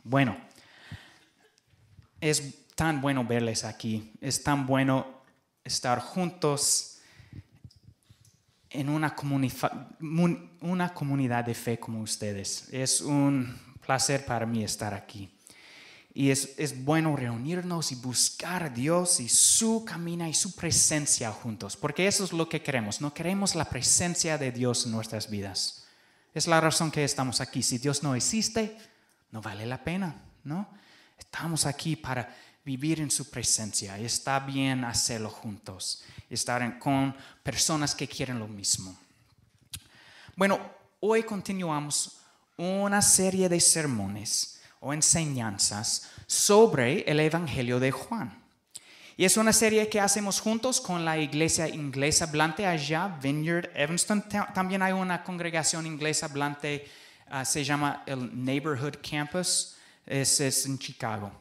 Bueno, es tan bueno verles aquí. Es tan bueno estar juntos en una comunidad de fe como ustedes. Es un placer para mí estar aquí. Y es bueno reunirnos y buscar a Dios y su camino y su presencia juntos, porque eso es lo que queremos. No queremos la presencia de Dios en nuestras vidas. Es la razón que estamos aquí. Si Dios no existe, no vale la pena, ¿no? Estamos aquí para vivir en su presencia y está bien hacerlo juntos. Estar con personas que quieren lo mismo. Bueno, hoy continuamos una serie de sermones o enseñanzas sobre el Evangelio de Juan. Y es una serie que hacemos juntos con la iglesia inglesa hablante allá, Vineyard Evanston. También hay una congregación inglesa hablante, se llama el Neighborhood Campus, es en Chicago.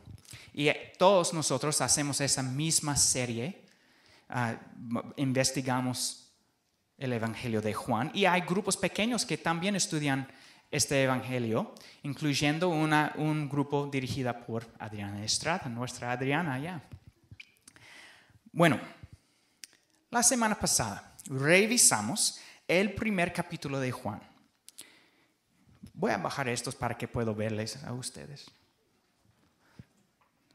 Y todos nosotros hacemos esa misma serie, investigamos el Evangelio de Juan. Y hay grupos pequeños que también estudian este evangelio, incluyendo un grupo dirigida por Adriana Estrada, nuestra Adriana allá. Bueno, la semana pasada revisamos el primer capítulo de Juan. Voy a bajar estos para que pueda verles a ustedes.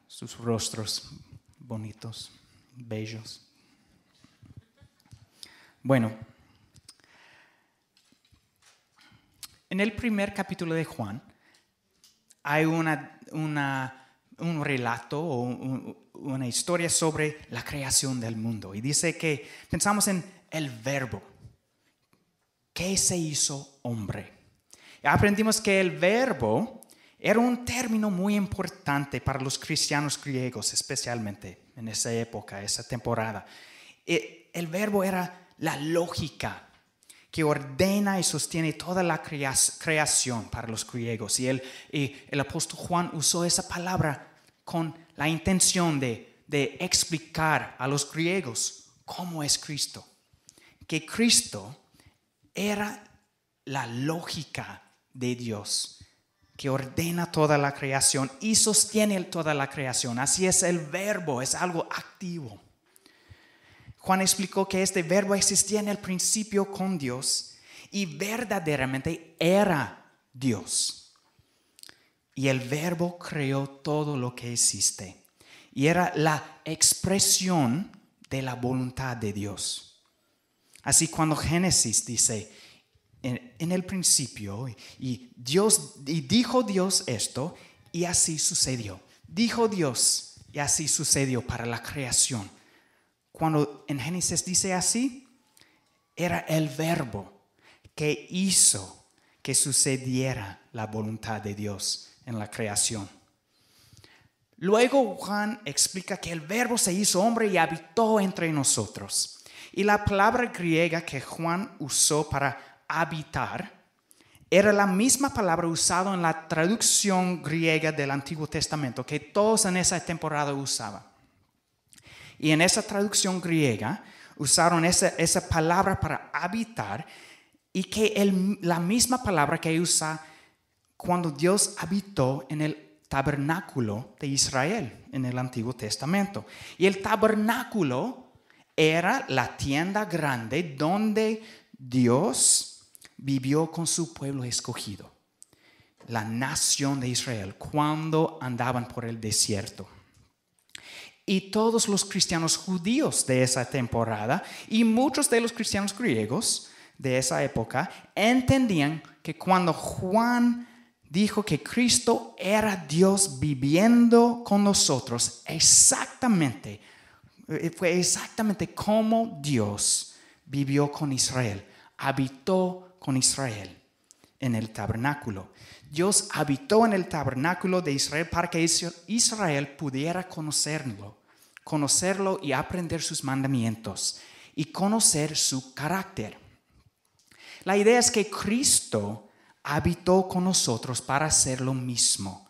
Sus rostros bonitos, bellos. Bueno, en el primer capítulo de Juan hay un relato o una historia sobre la creación del mundo. Y dice que pensamos en el verbo que se hizo hombre. Y aprendimos que el verbo era un término muy importante para los cristianos griegos, especialmente en esa época, esa temporada. El verbo era la lógica que ordena y sostiene toda la creación para los griegos. Y el apóstol Juan usó esa palabra con la intención de explicar a los griegos cómo es Cristo. Que Cristo era la lógica de Dios, que ordena toda la creación y sostiene toda la creación. Así es el verbo, es algo activo. Juan explicó que este verbo existía en el principio con Dios y verdaderamente era Dios. Y el verbo creó todo lo que existe. Y era la expresión de la voluntad de Dios. Así cuando Génesis dice, en el principio, y dijo Dios esto, y así sucedió. Dijo Dios, y así sucedió para la creación. Cuando en Génesis dice así, era el verbo que hizo que sucediera la voluntad de Dios en la creación. Luego Juan explica que el verbo se hizo hombre y habitó entre nosotros. Y la palabra griega que Juan usó para habitar era la misma palabra usada en la traducción griega del Antiguo Testamento que todos en esa temporada usaban. Y en esa traducción griega usaron esa palabra para habitar y que la misma palabra que usa cuando Dios habitó en el tabernáculo de Israel en el Antiguo Testamento. Y el tabernáculo era la tienda grande donde Dios vivió con su pueblo escogido, la nación de Israel, cuando andaban por el desierto. Y todos los cristianos judíos de esa temporada y muchos de los cristianos griegos de esa época entendían que cuando Juan dijo que Cristo era Dios viviendo con nosotros, fue exactamente como Dios vivió con Israel, habitó con Israel en el tabernáculo. Dios habitó en el tabernáculo de Israel para que Israel pudiera conocerlo y aprender sus mandamientos y conocer su carácter. La idea es que Cristo habitó con nosotros para hacer lo mismo.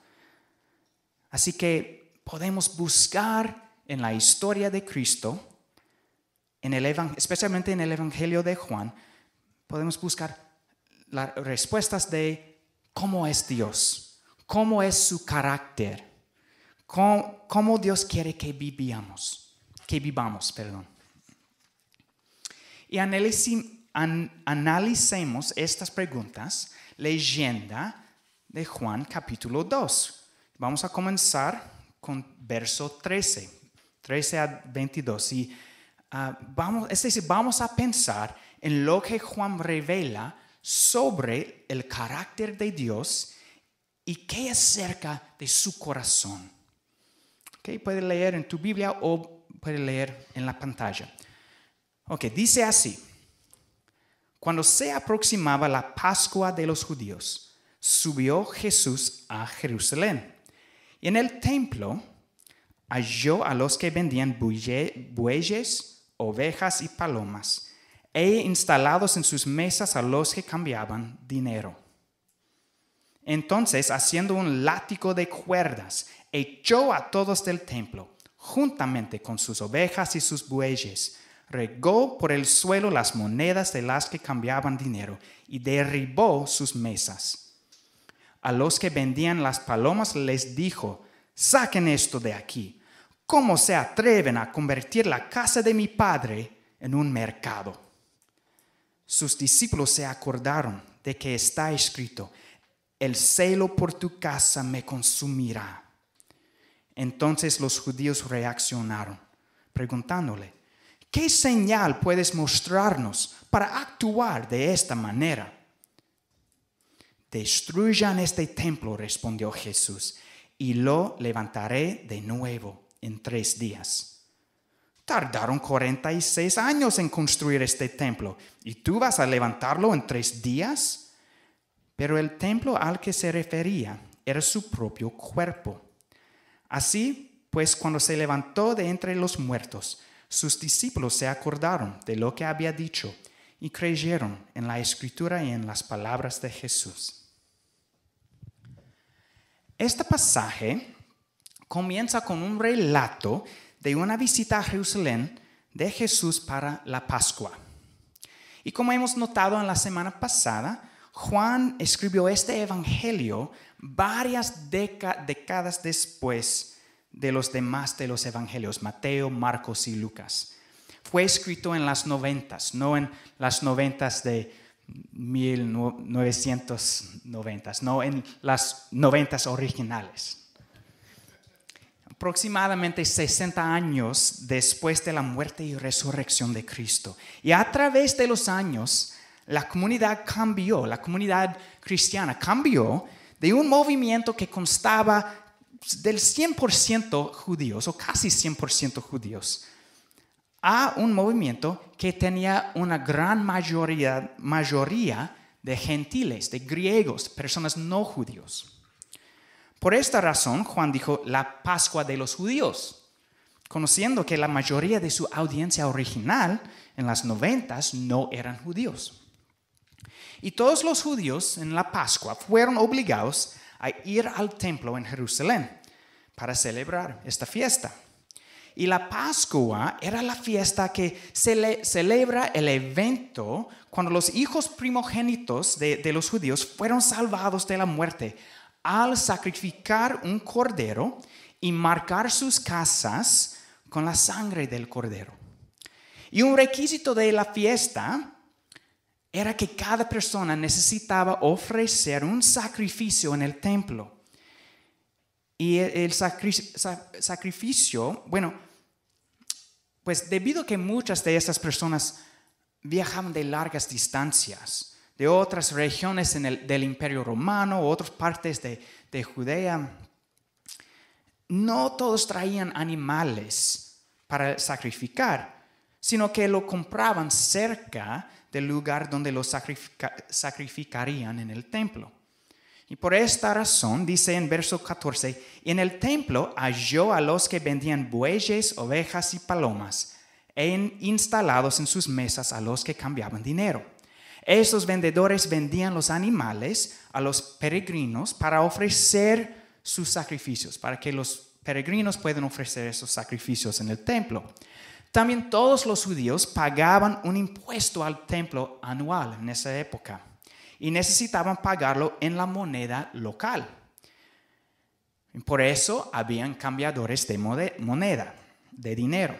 Así que podemos buscar en la historia de Cristo, especialmente en el Evangelio de Juan, podemos buscar las respuestas de cómo es Dios, cómo es su carácter, cómo Dios quiere que vivamos. Y analicemos estas preguntas leyenda de Juan capítulo 2. Vamos a comenzar con verso 13 a 22. Y vamos a pensar en lo que Juan revela sobre el carácter de Dios y qué es acerca de su corazón. Okay, puedes leer en tu Biblia o puedes leer en la pantalla. Dice así: cuando se aproximaba la Pascua de los judíos, subió Jesús a Jerusalén. Y en el templo halló a los que vendían bueyes, ovejas y palomas, e instalados en sus mesas a los que cambiaban dinero. Entonces, haciendo un látigo de cuerdas, echó a todos del templo, juntamente con sus ovejas y sus bueyes, regó por el suelo las monedas de las que cambiaban dinero y derribó sus mesas. A los que vendían las palomas les dijo: saquen esto de aquí. ¿Cómo se atreven a convertir la casa de mi padre en un mercado? Sus discípulos se acordaron de que está escrito: el celo por tu casa me consumirá. Entonces los judíos reaccionaron, preguntándole: ¿qué señal puedes mostrarnos para actuar de esta manera? Destruyan este templo, respondió Jesús, y lo levantaré de nuevo en 3 días. Tardaron 46 años en construir este templo, ¿y tú vas a levantarlo en 3 días? Pero el templo al que se refería era su propio cuerpo. Así pues, cuando se levantó de entre los muertos, sus discípulos se acordaron de lo que había dicho y creyeron en la Escritura y en las palabras de Jesús. Este pasaje comienza con un relato de una visita a Jerusalén de Jesús para la Pascua. Y como hemos notado en la semana pasada, Juan escribió este evangelio varias décadas después de los demás de los evangelios, Mateo, Marcos y Lucas. Fue escrito en las 90s, no en las 90s de 1990, no en las 90s originales. Aproximadamente 60 años después de la muerte y resurrección de Cristo. Y a través de los años, la comunidad cristiana cambió de un movimiento que constaba del 100% judíos o casi 100% judíos a un movimiento que tenía una gran mayoría de gentiles, de griegos, personas no judíos. Por esta razón, Juan dijo la Pascua de los judíos, conociendo que la mayoría de su audiencia original en las 90s no eran judíos. Y todos los judíos en la Pascua fueron obligados a ir al templo en Jerusalén para celebrar esta fiesta. Y la Pascua era la fiesta que celebra el evento cuando los hijos primogénitos de los judíos fueron salvados de la muerte al sacrificar un cordero y marcar sus casas con la sangre del cordero. Y un requisito de la fiesta era que cada persona necesitaba ofrecer un sacrificio en el templo. Y el sacrificio, pues debido a que muchas de esas personas viajaban de largas distancias, de otras regiones del Imperio Romano o otras partes de Judea, no todos traían animales para sacrificar, sino que lo compraban cerca del lugar donde lo sacrificarían en el templo. Y por esta razón, dice en verso 14, en el templo halló a los que vendían bueyes, ovejas y palomas, instalados en sus mesas a los que cambiaban dinero. Estos vendedores vendían los animales a los peregrinos para ofrecer sus sacrificios, para que los peregrinos puedan ofrecer esos sacrificios en el templo. También todos los judíos pagaban un impuesto al templo anual en esa época y necesitaban pagarlo en la moneda local. Por eso habían cambiadores de moneda, de dinero.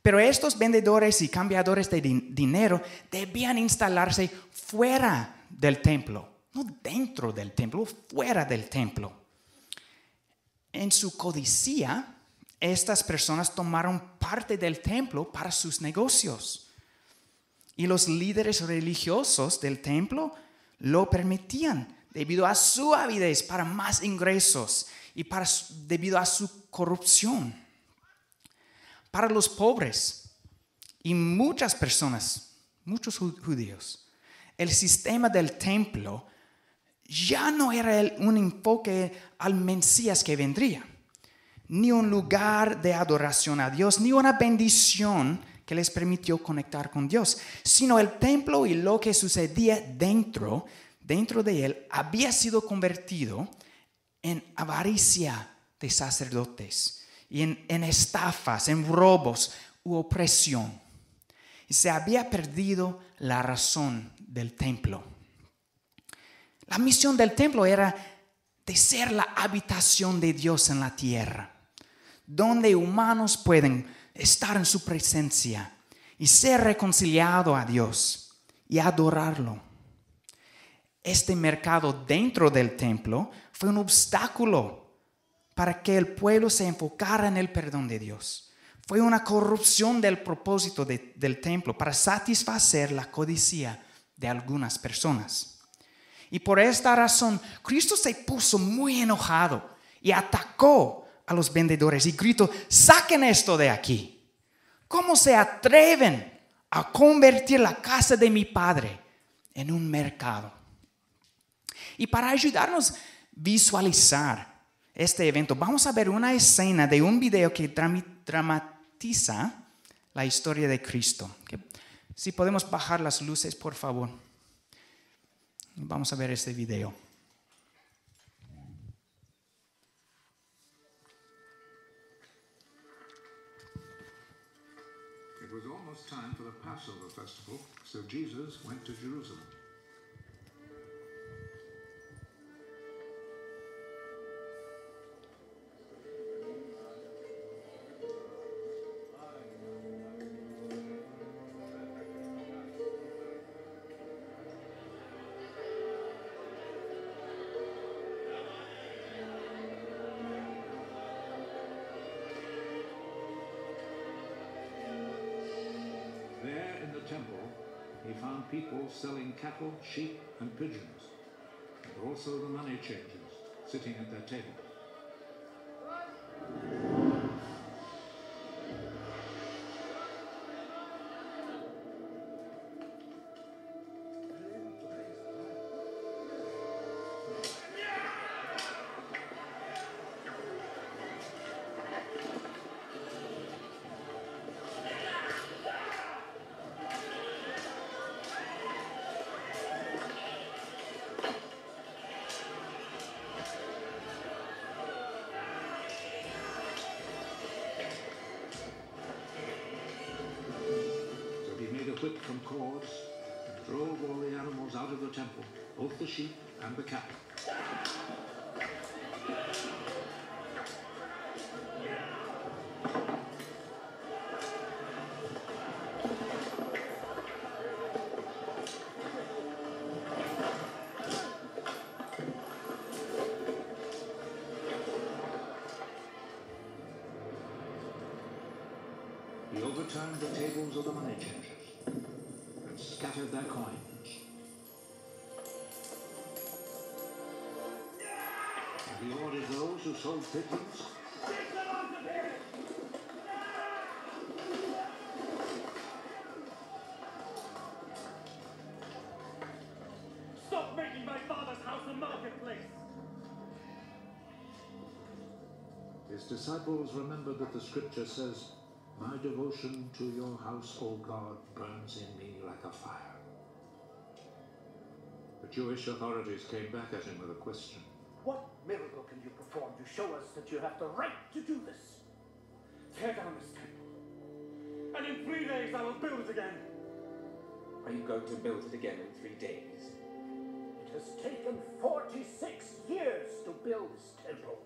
Pero estos vendedores y cambiadores de dinero debían instalarse fuera del templo, no dentro del templo, fuera del templo. En su codicia, estas personas tomaron parte del templo para sus negocios. Y los líderes religiosos del templo lo permitían debido a su avidez para más ingresos y debido a su corrupción. Para los pobres y muchas personas, muchos judíos, el sistema del templo ya no era un enfoque al Mesías que vendría, ni un lugar de adoración a Dios, ni una bendición que les permitió conectar con Dios, sino el templo y lo que sucedía dentro de él había sido convertido en avaricia de sacerdotes y en estafas, en robos u opresión. Y se había perdido la razón del templo. La misión del templo era de ser la habitación de Dios en la tierra, donde humanos pueden estar en su presencia y ser reconciliados a Dios y adorarlo. Este mercado dentro del templo fue un obstáculo para que el pueblo se enfocara en el perdón de Dios. Fue una corrupción del propósito del templo para satisfacer la codicia de algunas personas. Y por esta razón, Cristo se puso muy enojado y atacó a los vendedores y gritó: saquen esto de aquí. ¿Cómo se atreven a convertir la casa de mi Padre en un mercado? Y para ayudarnos a visualizar este evento, vamos a ver una escena de un video que dramatiza la historia de Cristo. Si podemos bajar las luces, por favor. Vamos a ver este video. It was almost time for the Passover festival, so Jesus went to Jerusalem. There in the temple, he found people selling cattle, sheep, and pigeons, and also the money changers sitting at their tables. Whip from cords and drove all the animals out of the temple, both the sheep and the cattle. He overturned the tables of the money changers and scattered their coins. And he ordered those who sold pigeons Stop making my father's house a marketplace! His disciples remembered that the scripture says, "My devotion to your house, O God, burns in me like a fire." The Jewish authorities came back at him with a question. What miracle can you perform to show us that you have the right to do this? Tear down this temple, and in 3 days I will build it again. Are you going to build it again in 3 days? It has taken 46 years to build this temple.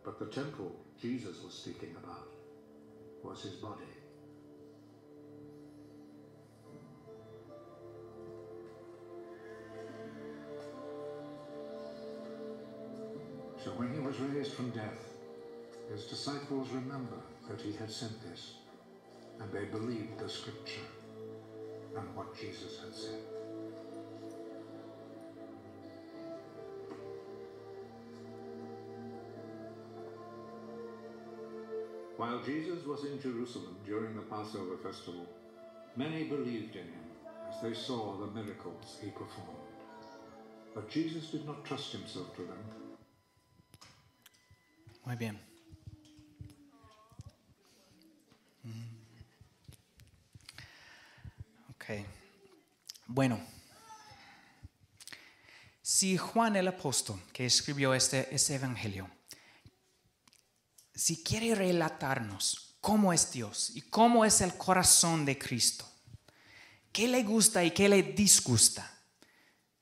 But the temple Jesus was speaking about was his body. So when he was raised from death, his disciples remembered that he had said this, and they believed the scripture and what Jesus had said. While Jesus was in Jerusalem during the Passover festival, many believed in him as they saw the miracles he performed. But Jesus did not trust himself to them. Muy bien. Ok. Bueno, si Juan el apóstol, que escribió este evangelio, si quiere relatarnos cómo es Dios y cómo es el corazón de Cristo, qué le gusta y qué le disgusta,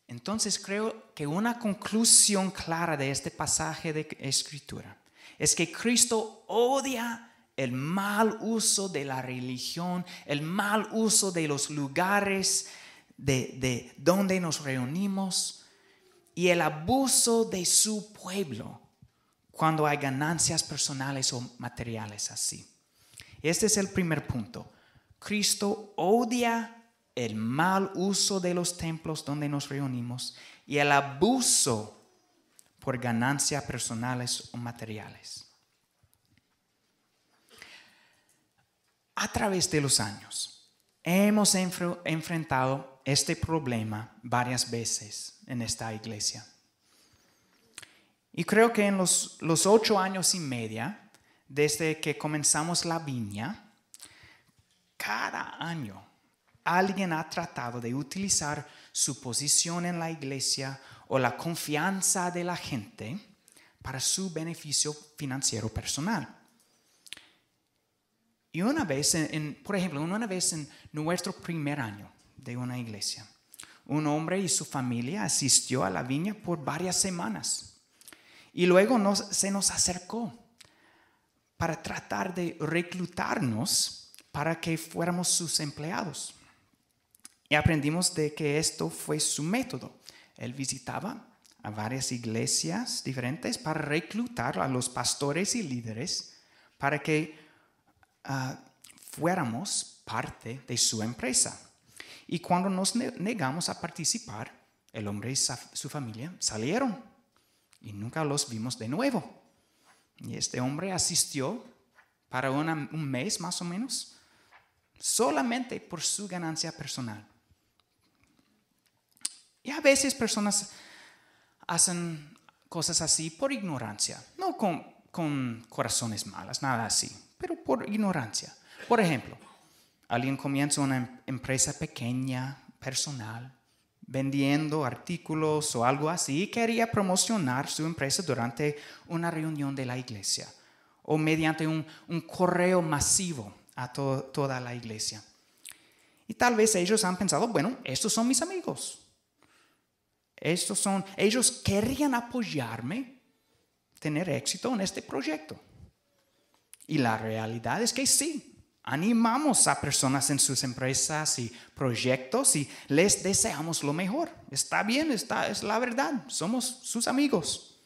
entonces creo que una conclusión clara de este pasaje de Escritura es que Cristo odia el mal uso de la religión, el mal uso de los lugares de donde nos reunimos y el abuso de su pueblo cuando hay ganancias personales o materiales así. Este es el primer punto. Cristo odia el mal uso de los templos donde nos reunimos y el abuso por ganancias personales o materiales. A través de los años, hemos enfrentado este problema varias veces en esta iglesia. Y creo que en los 8 años y medio, desde que comenzamos la viña, cada año alguien ha tratado de utilizar su posición en la iglesia o la confianza de la gente para su beneficio financiero personal. Y una vez, por ejemplo, en nuestro primer año de una iglesia, un hombre y su familia asistió a la viña por varias semanas. Y luego se nos acercó para tratar de reclutarnos para que fuéramos sus empleados. Y aprendimos de que esto fue su método. Él visitaba a varias iglesias diferentes para reclutar a los pastores y líderes para que fuéramos parte de su empresa. Y cuando nos negamos a participar, el hombre y su familia salieron y nunca los vimos de nuevo. Y este hombre asistió para un mes más o menos, solamente por su ganancia personal. Y a veces personas hacen cosas así por ignorancia, no con corazones malos, nada así, pero por ignorancia. Por ejemplo, alguien comienza una empresa pequeña, personal, vendiendo artículos o algo así, y quería promocionar su empresa durante una reunión de la iglesia o mediante un correo masivo a toda la iglesia. Y tal vez ellos han pensado, bueno, estos son mis amigos. Ellos querían apoyarme, tener éxito en este proyecto. Y la realidad es que sí, animamos a personas en sus empresas y proyectos y les deseamos lo mejor. Está bien, es la verdad, somos sus amigos.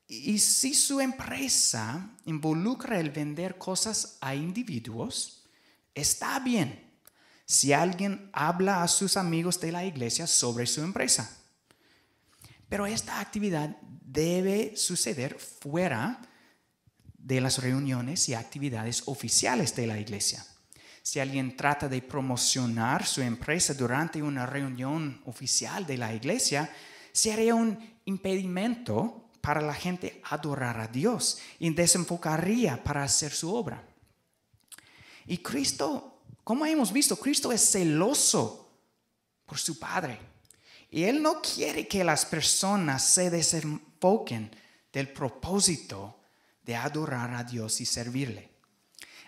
Y si su empresa involucra el vender cosas a individuos, está bien si alguien habla a sus amigos de la iglesia sobre su empresa. Pero esta actividad debe suceder fuera de las reuniones y actividades oficiales de la iglesia. Si alguien trata de promocionar su empresa durante una reunión oficial de la iglesia, sería un impedimento para la gente adorar a Dios y desenfocaría para hacer su obra. Y Cristo, como hemos visto, Cristo es celoso por su Padre. Y Él no quiere que las personas se desenfoquen del propósito de adorar a Dios y servirle.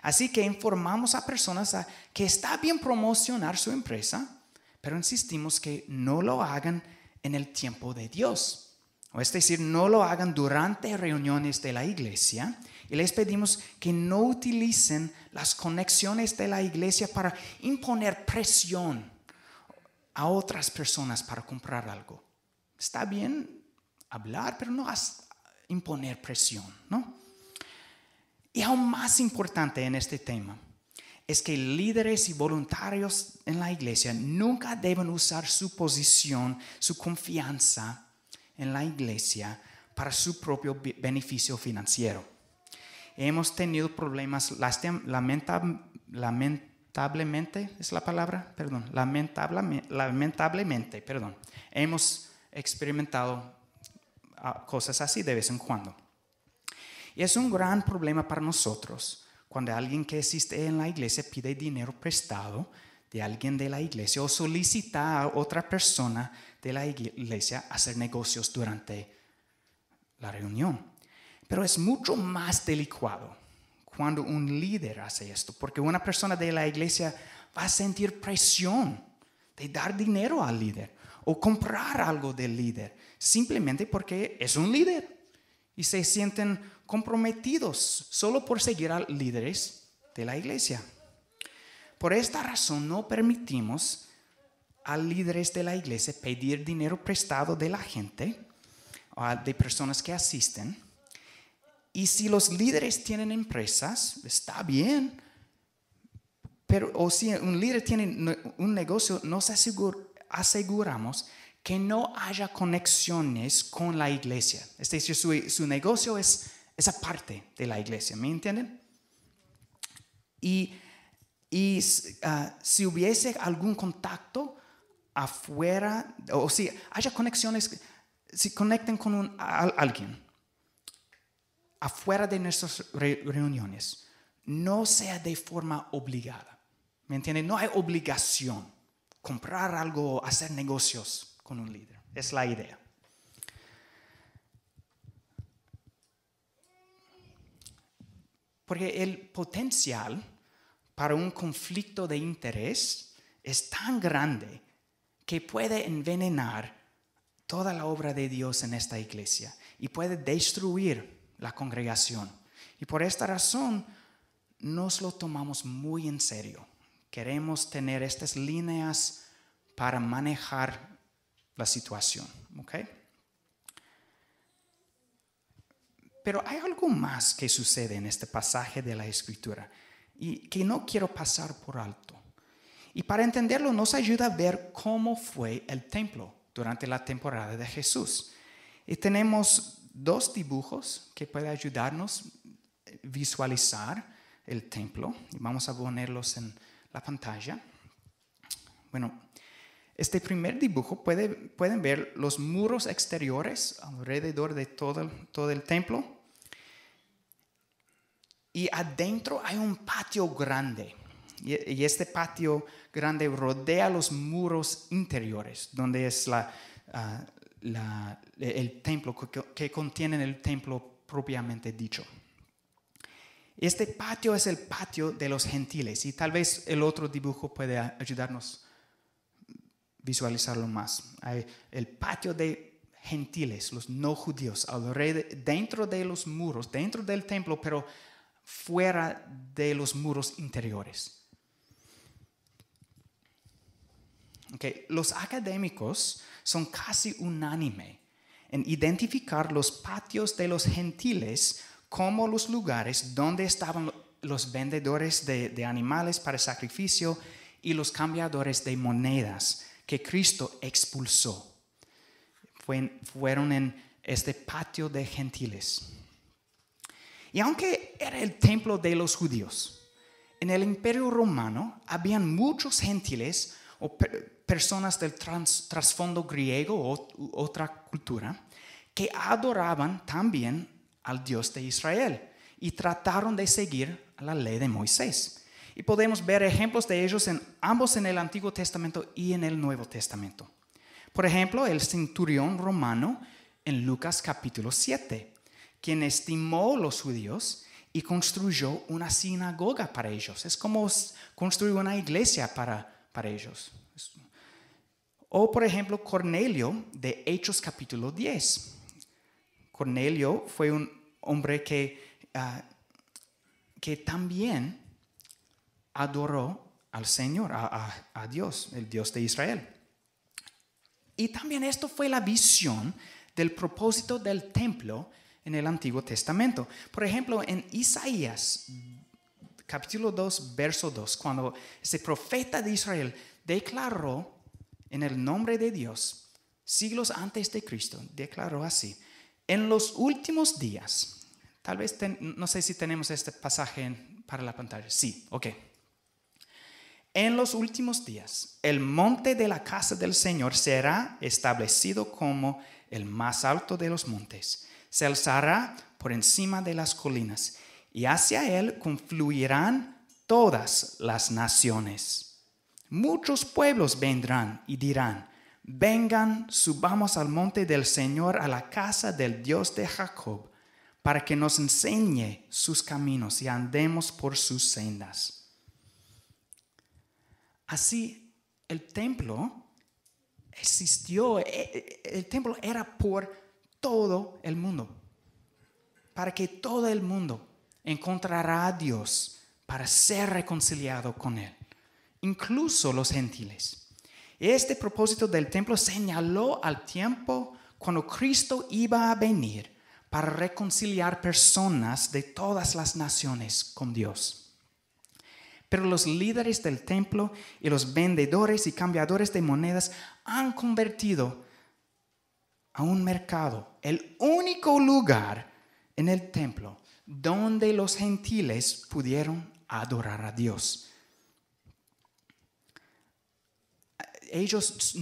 Así que informamos a personas que está bien promocionar su empresa, pero insistimos que no lo hagan en el tiempo de Dios. O es decir, no lo hagan durante reuniones de la iglesia. Y les pedimos que no utilicen las conexiones de la iglesia para imponer presión a otras personas para comprar algo. Está bien hablar, pero no imponer presión, ¿no? Y aún más importante en este tema es que líderes y voluntarios en la iglesia nunca deben usar su posición, su confianza en la iglesia para su propio beneficio financiero. Hemos tenido problemas, lamentablemente, ¿es la palabra? Perdón, lamentablemente, hemos experimentado cosas así de vez en cuando. Y es un gran problema para nosotros cuando alguien que asiste en la iglesia pide dinero prestado de alguien de la iglesia o solicita a otra persona de la iglesia hacer negocios durante la reunión. Pero es mucho más delicado cuando un líder hace esto, porque una persona de la iglesia va a sentir presión de dar dinero al líder o comprar algo del líder, simplemente porque es un líder y se sienten comprometidos solo por seguir a líderes de la iglesia. Por esta razón no permitimos a líderes de la iglesia pedir dinero prestado de la gente, de personas que asisten. Y si los líderes tienen empresas, está bien. O si un líder tiene un negocio, nos aseguramos que no haya conexiones con la iglesia. Es decir, su negocio es esa parte de la iglesia. ¿Me entienden? Y si hubiese algún contacto afuera, o si haya conexiones, si conecten con alguien afuera de nuestras reuniones, no sea de forma obligada. ¿Me entienden? No hay obligación comprar algo o hacer negocios con un líder. Es la idea. Porque el potencial para un conflicto de interés es tan grande que puede envenenar toda la obra de Dios en esta iglesia y puede destruir la congregación. Y por esta razón nos lo tomamos muy en serio. Queremos tener estas líneas para manejar la situación, ¿ok? Pero hay algo más que sucede en este pasaje de la Escritura y que no quiero pasar por alto. Y para entenderlo nos ayuda a ver cómo fue el templo durante la temporada de Jesús. Y tenemos dos dibujos que pueden ayudarnos a visualizar el templo. Y vamos a ponerlos en la pantalla. Bueno, este primer dibujo pueden ver los muros exteriores alrededor de todo el templo. Y adentro hay un patio grande. Y este patio grande rodea los muros interiores, donde es el templo que contiene el templo propiamente dicho. Este patio es el patio de los gentiles. Y tal vez el otro dibujo puede ayudarnos a visualizarlo más. Hay el patio de gentiles, los no judíos, dentro de los muros, dentro del templo, pero fuera de los muros interiores. Okay. Los académicos son casi unánime en identificar los patios de los gentiles como los lugares donde estaban los vendedores de animales para sacrificio y los cambiadores de monedas que Cristo expulsó. Fueron en este patio de gentiles. Y aunque era el templo de los judíos, en el Imperio Romano habían muchos gentiles o personas del trasfondo griego o otra cultura que adoraban también al Dios de Israel y trataron de seguir la ley de Moisés. Y podemos ver ejemplos de ellos ambos en el Antiguo Testamento y en el Nuevo Testamento. Por ejemplo, el centurión romano en Lucas capítulo 7, quien estimó a los judíos y construyó una sinagoga para ellos. Es como construir una iglesia para ellos. O por ejemplo, Cornelio de Hechos capítulo 10. Cornelio fue un hombre que también adoró al Señor, a Dios, el Dios de Israel. Y también esto fue la visión del propósito del templo en el Antiguo Testamento. Por ejemplo, en Isaías capítulo 2, verso 2, cuando ese profeta de Israel declaró en el nombre de Dios, siglos antes de Cristo, declaró así: en los últimos días, tal vez, no sé si tenemos este pasaje para la pantalla. Sí, ok. En los últimos días, el monte de la casa del Señor será establecido como el más alto de los montes. Se alzará por encima de las colinas y hacia él confluirán todas las naciones. Muchos pueblos vendrán y dirán: vengan, subamos al monte del Señor, a la casa del Dios de Jacob, para que nos enseñe sus caminos y andemos por sus sendas. Así, el templo existió, el templo era por todo el mundo, para que todo el mundo encontrara a Dios para ser reconciliado con Él, incluso los gentiles. Este propósito del templo señaló al tiempo cuando Cristo iba a venir para reconciliar personas de todas las naciones con Dios. Pero los líderes del templo y los vendedores y cambiadores de monedas han convertido a un mercado el único lugar en el templo donde los gentiles pudieron adorar a Dios. Ellos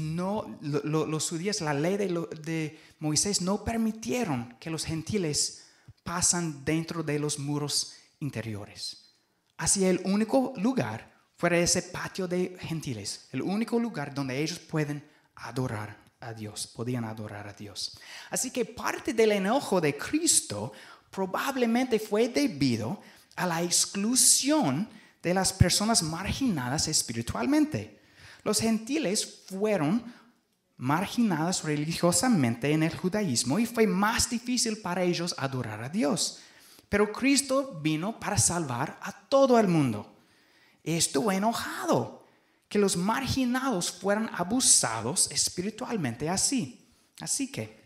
los judíos, la ley de Moisés no permitieron que los gentiles pasan dentro de los muros interiores. Así el único lugar fuera ese patio de gentiles, el único lugar donde ellos podían adorar a Dios. Así que parte del enojo de Cristo probablemente fue debido a la exclusión de las personas marginadas espiritualmente. Los gentiles fueron marginados religiosamente en el judaísmo y fue más difícil para ellos adorar a Dios. Pero Cristo vino para salvar a todo el mundo. Estuvo enojado que los marginados fueran abusados espiritualmente así. Así que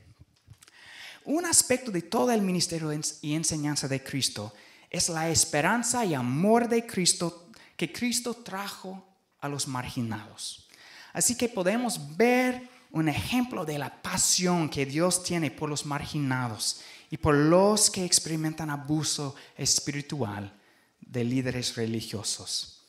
un aspecto de todo el ministerio y enseñanza de Cristo es la esperanza y amor de Cristo que Cristo trajo a los marginados. Así que podemos ver un ejemplo de la pasión que Dios tiene por los marginados y por los que experimentan abuso espiritual de líderes religiosos.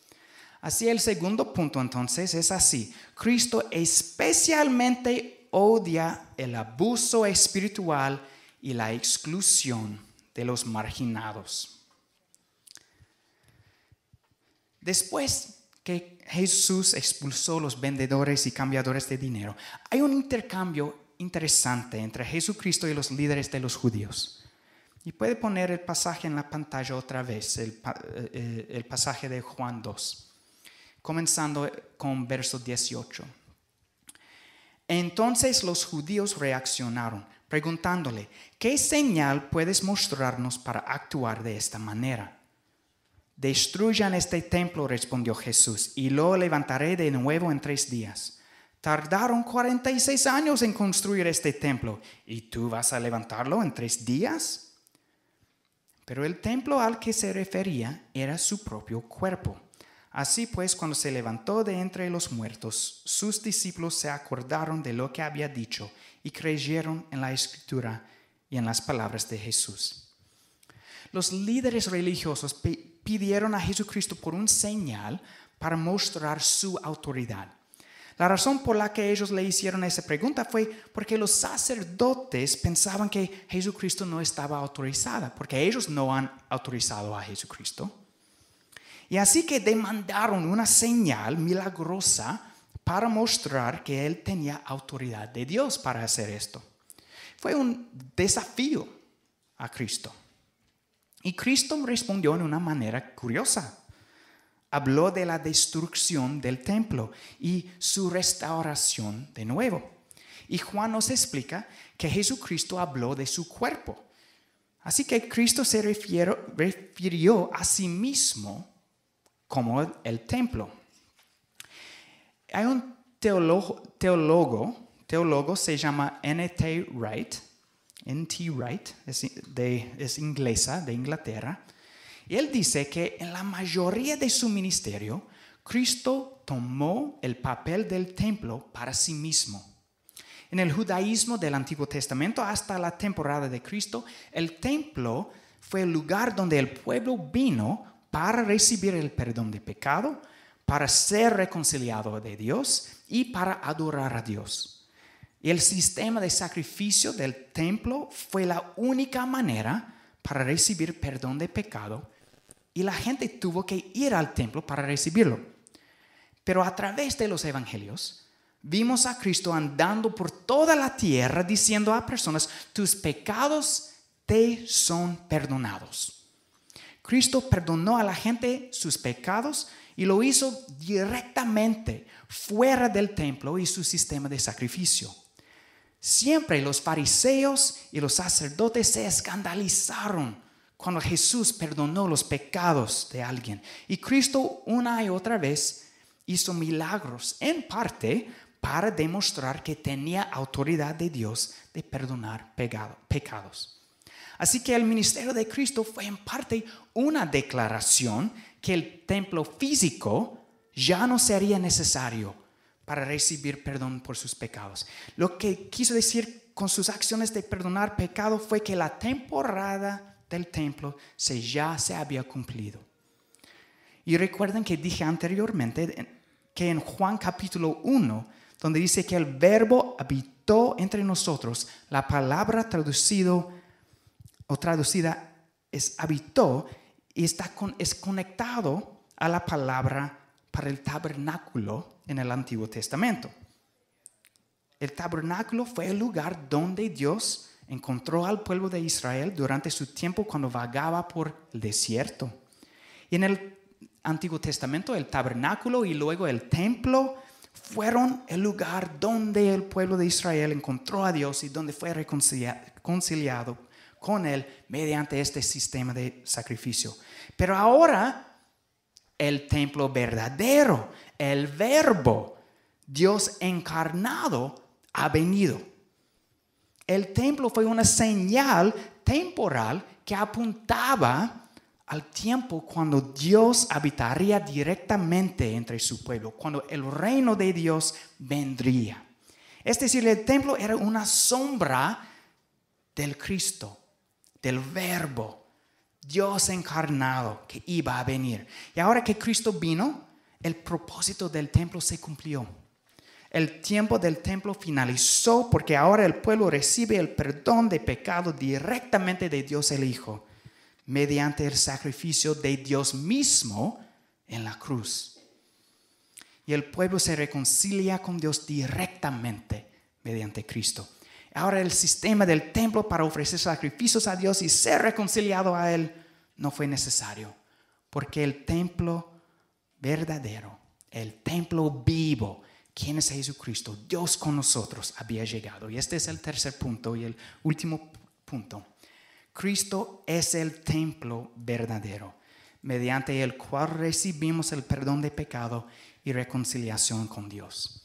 Así el segundo punto entonces es así: Cristo especialmente odia el abuso espiritual y la exclusión de los marginados. Después que Jesús expulsó los vendedores y cambiadores de dinero, hay un intercambio interesante entre Jesucristo y los líderes de los judíos. Y puede poner el pasaje en la pantalla otra vez, el pasaje de Juan 2, comenzando con verso 18. Entonces los judíos reaccionaron, preguntándole: ¿qué señal puedes mostrarnos para actuar de esta manera? Destruyan este templo, respondió Jesús, y lo levantaré de nuevo en 3 días. Tardaron 46 años en construir este templo, ¿y tú vas a levantarlo en 3 días? Pero el templo al que se refería era su propio cuerpo. Así pues, cuando se levantó de entre los muertos, sus discípulos se acordaron de lo que había dicho y creyeron en la Escritura y en las palabras de Jesús. Los líderes religiosos pidieron a Jesucristo por un señal para mostrar su autoridad. La razón por la que ellos le hicieron esa pregunta fue porque los sacerdotes pensaban que Jesucristo no estaba autorizado, porque ellos no han autorizado a Jesucristo. Y así que demandaron una señal milagrosa para mostrar que Él tenía autoridad de Dios para hacer esto. Fue un desafío a Cristo. Y Cristo respondió en una manera curiosa. habló de la destrucción del templo y su restauración de nuevo. Y Juan nos explica que Jesucristo habló de su cuerpo. Así que Cristo se refirió a sí mismo como el templo. Hay un teólogo se llama N.T. Wright, es inglesa, de Inglaterra. Y él dice que en la mayoría de su ministerio, Cristo tomó el papel del templo para sí mismo. En el judaísmo del Antiguo Testamento hasta la temporada de Cristo, el templo fue el lugar donde el pueblo vino para recibir el perdón de pecado, para ser reconciliado de Dios y para adorar a Dios. Y el sistema de sacrificio del templo fue la única manera para recibir perdón de pecado, y la gente tuvo que ir al templo para recibirlo. Pero a través de los evangelios, vimos a Cristo andando por toda la tierra diciendo a personas: tus pecados te son perdonados. Cristo perdonó a la gente sus pecados y lo hizo directamente fuera del templo y su sistema de sacrificio. Siempre los fariseos y los sacerdotes se escandalizaron cuando Jesús perdonó los pecados de alguien. Y Cristo una y otra vez hizo milagros, en parte para demostrar que tenía autoridad de Dios de perdonar pecados. Así que el ministerio de Cristo fue en parte una declaración que el templo físico ya no sería necesario para recibir perdón por sus pecados. Lo que quiso decir con sus acciones de perdonar pecado fue que la temporada del templo ya se había cumplido. Y recuerden que dije anteriormente que en Juan capítulo 1, donde dice que el verbo habitó entre nosotros, la palabra traducida es habitó, y es conectado a la palabra para el tabernáculo en el Antiguo Testamento. El tabernáculo fue el lugar donde Dios encontró al pueblo de Israel durante su tiempo cuando vagaba por el desierto. Y en el Antiguo Testamento, el tabernáculo y luego el templo fueron el lugar donde el pueblo de Israel encontró a Dios y donde fue reconciliado con Él mediante este sistema de sacrificio. Pero ahora, el templo verdadero, el Verbo, Dios encarnado, ha venido. El templo fue una señal temporal que apuntaba al tiempo cuando Dios habitaría directamente entre su pueblo, cuando el reino de Dios vendría. Es decir, el templo era una sombra del Cristo, del Verbo, Dios encarnado que iba a venir. Y ahora que Cristo vino, el propósito del templo se cumplió. El tiempo del templo finalizó porque ahora el pueblo recibe el perdón de pecado directamente de Dios el Hijo, mediante el sacrificio de Dios mismo en la cruz. Y el pueblo se reconcilia con Dios directamente mediante Cristo. Ahora el sistema del templo para ofrecer sacrificios a Dios y ser reconciliado a Él no fue necesario, porque el templo verdadero, el templo vivo, ¿quién es Jesucristo? Dios con nosotros había llegado. Y este es el tercer punto y el último punto. Cristo es el templo verdadero, mediante el cual recibimos el perdón de pecado y reconciliación con Dios.